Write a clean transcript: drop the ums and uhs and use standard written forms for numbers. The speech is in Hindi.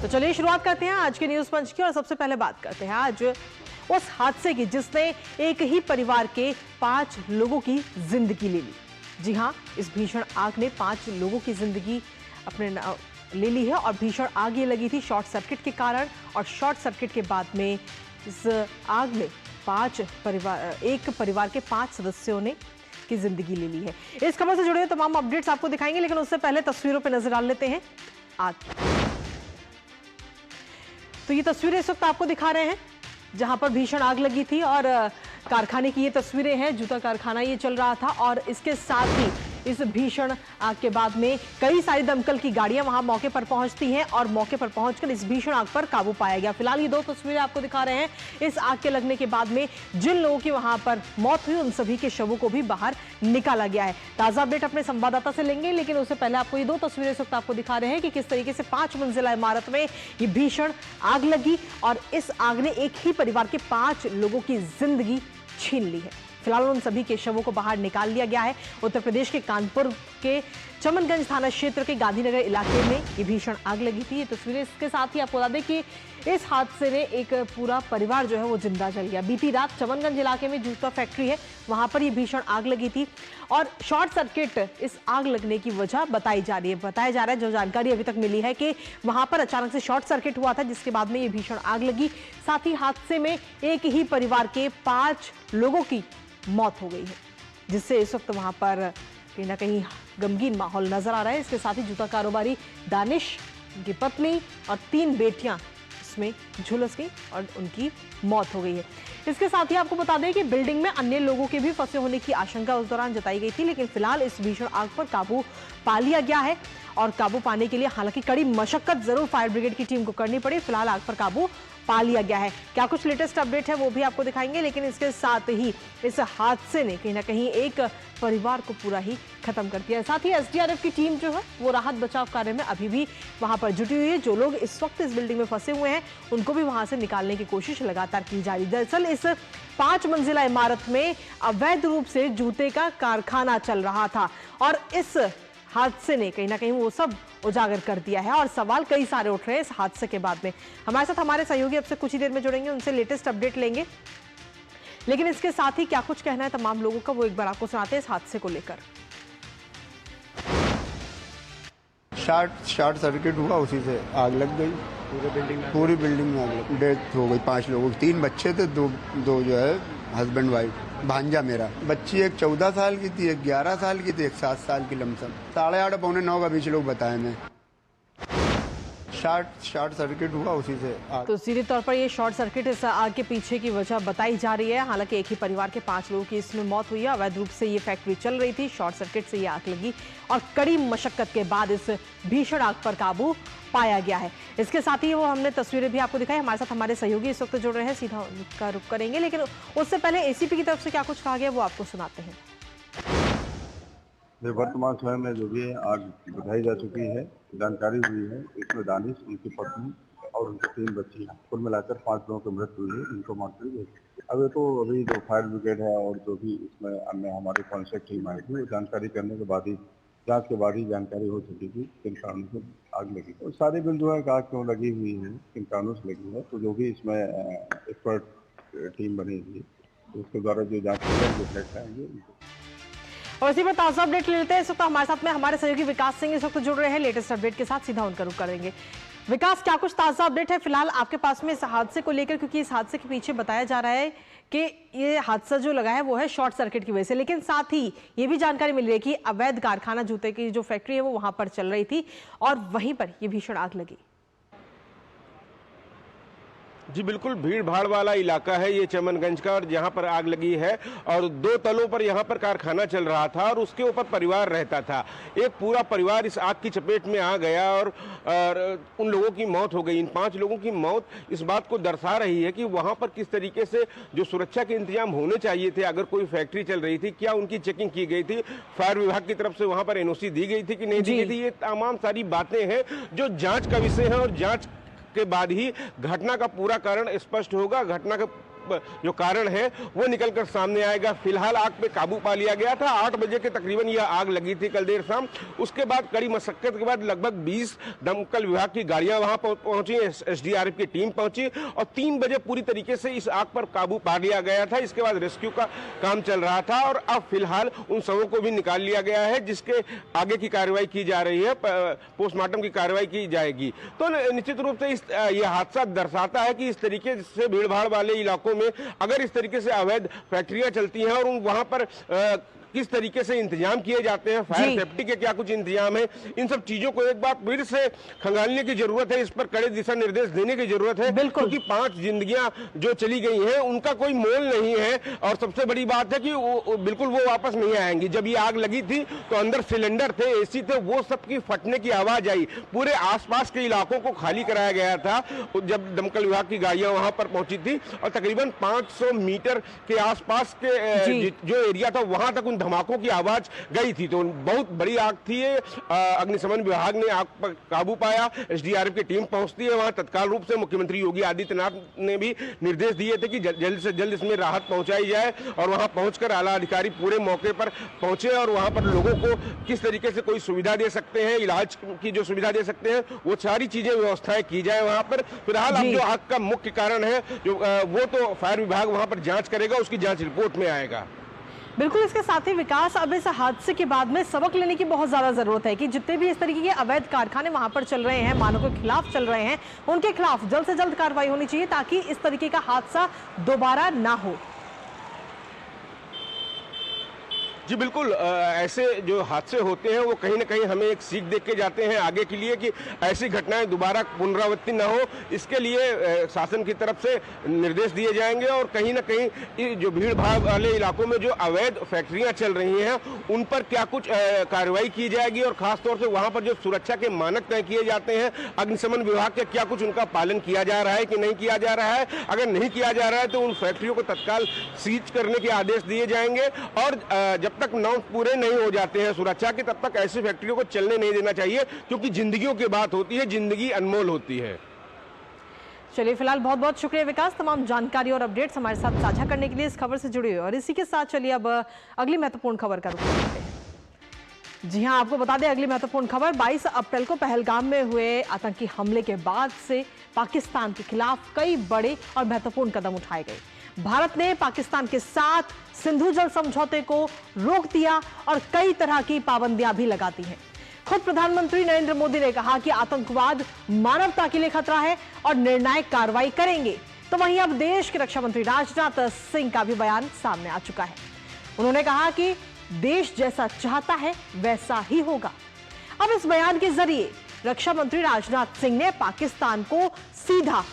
तो चलिए शुरुआत करते हैं आज के न्यूज पंच की और सबसे पहले बात करते हैं आज उस हादसे की जिसने एक ही परिवार के 5 लोगों की जिंदगी ले ली। जी हां, इस भीषण आग ने 5 लोगों की जिंदगी अपने ले ली है और भीषण आग ये लगी थी शॉर्ट सर्किट के कारण और शॉर्ट सर्किट के बाद में इस आग में एक परिवार के 5 सदस्यों ने की जिंदगी ले ली है। इस खबर से जुड़े हुए तमाम अपडेट्स आपको दिखाएंगे, लेकिन उससे पहले तस्वीरों पर नजर डाल लेते हैं आग। तो ये तस्वीरें इस वक्त आपको दिखा रहे हैं जहां पर भीषण आग लगी थी और कारखाने की ये तस्वीरें हैं। जूता कारखाना ये चल रहा था और इसके साथ ही इस भीषण आग के बाद में कई सारी दमकल की गाड़ियां वहां मौके पर पहुंचती हैं और मौके पर पहुंचकर इस भीषण आग पर काबू पाया गया। फिलहाल ये 2 तस्वीरें आपको दिखा रहे हैं। इस आग के लगने के बाद में जिन लोगों की वहां पर मौत हुई उन सभी के शवों को भी बाहर निकाला गया है। ताजा अपडेट अपने संवाददाता से लेंगे, लेकिन उससे पहले आपको ये 2 तस्वीरें इस वक्त आपको दिखा रहे हैं कि किस तरीके से 5 मंजिला इमारत में ये भीषण आग लगी और इस आग ने एक ही परिवार के 5 लोगों की जिंदगी छीन ली है। फिलहाल उन सभी के शवों को बाहर निकाल लिया गया है। उत्तर प्रदेश के कानपुर के चमनगंज थाना क्षेत्र के गांधीनगर इलाके में ये भीषण आग लगी थी। ये तस्वीरें इसके साथ ही आपको बता दें कि इस हादसे में एक पूरा परिवार जो है वो जिंदा जल गया। बीती रात चमनगंज इलाके में जूता फैक्ट्री है, वहां पर ये भीषण आग लगी थी और शॉर्ट सर्किट इस आग लगने की वजह बताई जा रही है। बताया जा रहा है, जो जानकारी अभी तक मिली है कि वहां पर अचानक से शॉर्ट सर्किट हुआ था जिसके बाद में ये भीषण आग लगी। साथ ही हादसे में एक ही परिवार के 5 लोगों की मौत हो गई है, जिससे इस वक्त वहां पर कहीं ना कहीं गमगीन माहौल नजर आ रहा है। इसके साथ ही जूता कारोबारी दानिश, उनकी पत्नी और 3 बेटियां इसमें झुलस गई और उनकी मौत हो गई है। इसके साथ ही आपको बता दें कि बिल्डिंग में अन्य लोगों के भी फंसे होने की आशंका उस दौरान जताई गई थी, लेकिन फिलहाल इस भीषण आग पर काबू पा लिया गया है और काबू पाने के लिए हालांकि कड़ी मशक्कत जरूर फायर ब्रिगेड की टीम को करनी पड़ी। फिलहाल आग पर काबू पा लिया गया है। क्या कुछ लेटेस्ट अपडेट है वो भी आपको दिखाएंगे, लेकिन इसके साथ ही इस हादसे ने कहीं ना कहीं एक परिवार को पूरा ही खत्म कर दिया है। साथ ही एसडीआरएफ की टीम जो है वो राहत बचाव कार्य में अभी भी वहां पर जुटी हुई है। जो लोग इस वक्त इस बिल्डिंग में फंसे हुए हैं उनको भी वहां से निकालने की कोशिश लगातार की जा रही है। दरअसल इस 5 मंजिला इमारत में अवैध रूप से जूते का कारखाना चल रहा था और इस हादसे ने कहीं ना कहीं वो सब उजागर कर दिया है और सवाल कई सारे उठ रहे हैं इस हादसे के बाद में। हमारे साथ हमारे सहयोगी अब से कुछ ही देर में जुड़ेंगे, उनसे लेटेस्ट अपडेट लेंगे, लेकिन इसके साथ ही क्या कुछ कहना है तमाम लोगों का वो एक बार आपको सुनाते हैं इस हादसे को लेकर। शॉर्ट सर्किट हुआ, उसी से आग लग गई। पूरी बिल्डिंग में आग लग, डेथ हो गई 5 लोगों की। 3 बच्चे थे, दो जो है हस्बैंड वाइफ। भांजा मेरा, बच्ची एक 14 साल की थी, एक 11 साल की थी, एक 7 साल की लमसम। 8:30 पौने 9 का बीच लोग बताए मैं शॉर्ट सर्किट हुआ, उसी से आग। तो सीधे तौर पर ये शॉर्ट सर्किट इस आग के पीछे की वजह बताई जा रही है। हालांकि एक ही परिवार के 5 लोगों की इसमें मौत हुई है। अवैध रूप से ये फैक्ट्री चल रही थी, शॉर्ट सर्किट से ये आग लगी और कड़ी मशक्कत के बाद इस भीषण आग पर काबू पाया गया है। इसके साथ ही वो हमने तस्वीरें भी आपको दिखाई। हमारे साथ हमारे सहयोगी इस वक्त जुड़ रहे हैं, सीधा उनका रुख करेंगे, लेकिन उससे पहले एसीपी की तरफ से क्या कुछ कहा गया वो आपको सुनाते हैं। वर्तमान समय में जो भी आग बुझाई जा चुकी है, जानकारी हुई है, इसमें दानिश, उनकी पत्नी और उनकी 3 बच्ची, कुल मिलाकर 5 लोगों की मृत्यु हुई है। इनको मॉर्चरी भेज अभी जो फायर ब्रिगेड है और जो भी इसमें अन्य हमारी कॉन्सेप्ट टीम आई थी, वो जानकारी करने के बाद ही, जांच के बाद ही जानकारी हो चुकी थी किन कारणों से आग लगी। तो सारी बिल जो है आग क्यों लगी हुई है, किन कारणों से लगी है, तो जो भी इसमें एक्सपर्ट टीम बनी हुई है उसके द्वारा जो जाँच की जाएगी, जो फैक्ट आएंगे। और इसी पर ताजा अपडेट ले लेते हैं। इस वक्त हमारे साथ में हमारे सहयोगी विकास सिंह इस वक्त जुड़ रहे हैं लेटेस्ट अपडेट के साथ, सीधा उनका रुख करेंगे। विकास, क्या कुछ ताजा अपडेट है फिलहाल आपके पास में इस हादसे को लेकर, क्योंकि इस हादसे के पीछे बताया जा रहा है कि ये हादसा जो लगा है वो है शॉर्ट सर्किट की वजह से, लेकिन साथ ही ये भी जानकारी मिल रही है कि अवैध कारखाना जूते की जो फैक्ट्री है वो वहां पर चल रही थी और वहीं पर ये भीषण आग लगी। जी बिल्कुल, भीड़ भाड़ वाला इलाका है ये चमनगंज का, और जहाँ पर आग लगी है और 2 तलों पर यहाँ पर कारखाना चल रहा था और उसके ऊपर परिवार रहता था। एक पूरा परिवार इस आग की चपेट में आ गया और उन लोगों की मौत हो गई। इन 5 लोगों की मौत इस बात को दर्शा रही है कि वहाँ पर किस तरीके से जो सुरक्षा के इंतजाम होने चाहिए थे, अगर कोई फैक्ट्री चल रही थी, क्या उनकी चेकिंग की गई थी, फायर विभाग की तरफ से वहाँ पर एनओसी दी गई थी कि नहीं दी गई थी। ये तमाम सारी बातें हैं जो जाँच का विषय है और जाँच के बाद ही घटना का पूरा कारण स्पष्ट होगा। घटना का जो कारण है वो निकलकर सामने आएगा। फिलहाल आग पे काबू पा लिया गया था। 8 बजे के तकरीबन यह आग लगी थी कल देर शाम। उसके बाद कड़ी मशक्कत के बाद लगभग 20 दमकल विभाग की गाड़ियां वहां पहुंची, एसडीआरएफ की टीम पहुंची और 3 बजे पूरी तरीके से इस आग पर काबू पा लिया गया था। इसके बाद रेस्क्यू का काम चल रहा था और अब फिलहाल उन शवों को भी निकाल लिया गया है, जिसके आगे की कार्रवाई की जा रही है, पोस्टमार्टम की कार्रवाई की जाएगी। तो निश्चित रूप से यह हादसा दर्शाता है कि इस तरीके से भीड़ भाड़ वाले इलाकों में अगर इस तरीके से अवैध फैक्ट्रियां चलती हैं और वहां पर किस तरीके से इंतजाम किए जाते हैं, फायर सेफ्टी के क्या कुछ इंतजाम है, इन सब चीजों को एक बार फिर से खंगालने की जरूरत है। इस पर कड़े दिशा निर्देश देने की जरूरत है, क्योंकि 5 जिंदगियां जो चली गई हैं उनका कोई मोल नहीं है। और सबसे बड़ी बात है कि बिल्कुल वो वापस नहीं आएंगी। जब ये आग लगी थी तो अंदर सिलेंडर थे, एसी थे, वो सब की फटने की आवाज आई। पूरे आसपास के इलाकों को खाली कराया गया था जब दमकल विभाग की गाड़ियां वहां पर पहुंची थी और तकरीबन 500 मीटर के आसपास के जो एरिया था वहां तक धमाकों की आवाज गई थी। तो बहुत बड़ी आग थी ये। अग्निशमन विभाग ने आग पर काबू पाया, एसडीआरएफ की टीम पहुंचती है वहां तत्काल रूप से। मुख्यमंत्री योगी आदित्यनाथ ने भी निर्देश दिए थे कि जल्द से जल्द इसमें राहत पहुंचाई जाए और वहां पहुंचकर आला अधिकारी पूरे मौके पर पहुंचे और वहां पर लोगों को किस तरीके से कोई सुविधा दे सकते हैं, इलाज की जो सुविधा दे सकते हैं, वो सारी चीजें व्यवस्थाएं की जाए वहां पर। फिलहाल अब जो आग का मुख्य कारण है जो वो तो फायर विभाग वहां पर जांच करेगा, उसकी जांच रिपोर्ट में आएगा। बिल्कुल, इसके साथ ही विकास, अब इस हादसे के बाद में सबक लेने की बहुत ज्यादा जरूरत है कि जितने भी इस तरीके के अवैध कारखाने वहां पर चल रहे हैं, मानव के खिलाफ चल रहे हैं, उनके खिलाफ जल्द से जल्द कार्रवाई होनी चाहिए ताकि इस तरीके का हादसा दोबारा ना हो। जी बिल्कुल, ऐसे जो हादसे होते हैं वो कहीं ना कहीं हमें एक सीख देके जाते हैं आगे के लिए कि ऐसी घटनाएं दोबारा पुनरावृत्ति ना हो। इसके लिए शासन की तरफ से निर्देश दिए जाएंगे और कहीं ना कहीं जो भीड़ भाड़ वाले इलाकों में जो अवैध फैक्ट्रियां चल रही हैं उन पर क्या कुछ कार्रवाई की जाएगी और खासतौर से वहां पर जो सुरक्षा के मानक तय किए जाते हैं, अग्निशमन विभाग के क्या कुछ उनका पालन किया जा रहा है कि नहीं किया जा रहा है। अगर नहीं किया जा रहा है तो उन फैक्ट्रियों को तत्काल सीज करने के आदेश दिए जाएंगे और जब तक नॉर्म पूरे नहीं हो जाते हैं सुरक्षा के, तब तक ऐसी फैक्ट्रियों को चलने नहीं देना चाहिए, क्योंकि जिंदगियों की बात होती है, जिंदगी अनमोल होती है। चलिए, फिलहाल बहुत बहुत शुक्रिया विकास, तमाम जानकारी और अपडेट्स हमारे साथ साझा करने के लिए, इस खबर से जुड़े हुए। और इसी के साथ चलिए अब अगली महत्वपूर्ण खबर का रुख करते हैं। जी हां, आपको बता दें अगली महत्वपूर्ण खबर 22 अप्रैल को पहलगाम में हुए आतंकी हमले के बाद से पाकिस्तान के खिलाफ कई बड़े और महत्वपूर्ण कदम उठाए गए। भारत ने पाकिस्तान के साथ सिंधु जल समझौते को रोक दिया और कई तरह की पाबंदियां भी लगा दी हैं। खुद प्रधानमंत्री नरेंद्र मोदी ने कहा कि आतंकवाद मानवता के लिए खतरा है और निर्णायक कार्रवाई करेंगे। तो वहीं अब देश के रक्षा मंत्री राजनाथ सिंह का भी बयान सामने आ चुका है। उन्होंने कहा कि देश जैसा चाहता है वैसा ही होगा। अब इस बयान के जरिए रक्षा मंत्री राजनाथ सिंह ने पाकिस्तान को सीधा